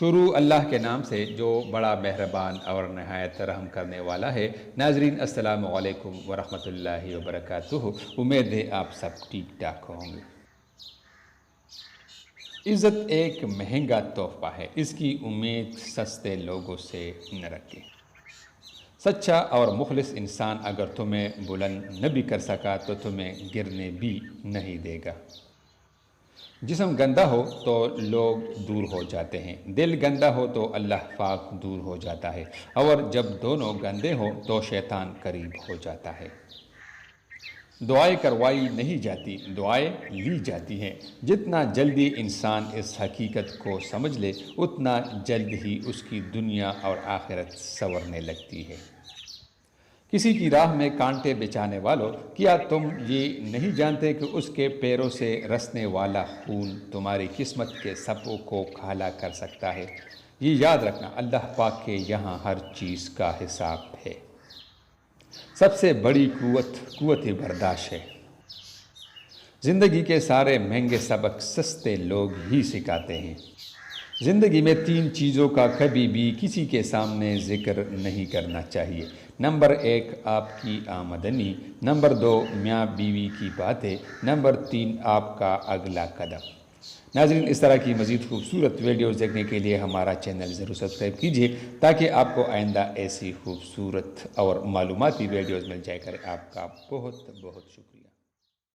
شروع اللہ کے نام سے جو بڑا مہربان اور نہایت رحم کرنے والا ہے۔ ناظرین السلام علیکم ورحمۃ اللہ وبرکاتہ۔ امید ہے آپ سب ٹھیک ٹھاک ہوں گے۔ عزت ایک مہنگا تحفہ ہے، اس کی امید سستے لوگوں سے نہ رکھیں۔ سچا اور مخلص انسان اگر تمہیں بلند نہ بھی کر سکا تو تمہیں گرنے بھی نہیں دے گا۔ جسم گندا ہو تو لوگ دور ہو جاتے ہیں، دل گندا ہو تو اللہ پاک دور ہو جاتا ہے، اور جب دونوں گندے ہوں تو شیطان قریب ہو جاتا ہے۔ دعائیں کروائی نہیں جاتی، دعائیں لی جاتی ہیں۔ جتنا جلدی انسان اس حقیقت کو سمجھ لے اتنا جلد ہی اس کی دنیا اور آخرت سنورنے لگتی ہے۔ کسی کی راہ میں کانٹے بچھانے والوں، کیا تم یہ نہیں جانتے کہ اس کے پیروں سے رسنے والا خون تمہاری قسمت کے سبوں کو کالا کر سکتا ہے؟ یہ یاد رکھنا، اللہ پاک کے یہاں ہر چیز کا حساب ہے۔ سب سے بڑی قوت برداشت ہے۔ زندگی کے سارے مہنگے سبق سستے لوگ ہی سکھاتے ہیں۔ زندگی میں 3 چیزوں کا کبھی بھی کسی کے سامنے ذکر نہیں کرنا چاہیے۔ نمبر 1 آپ کی آمدنی، نمبر 2 میاں بیوی کی باتیں، نمبر 3 آپ کا اگلا قدم۔ ناظرین اس طرح کی مزید خوبصورت ویڈیوز دیکھنے کے لیے ہمارا چینل ضرور سبسکرائب کیجیے تاکہ آپ کو آئندہ ایسی خوبصورت اور معلوماتی ویڈیوز مل جائے کرے۔ آپ کا بہت بہت شکریہ۔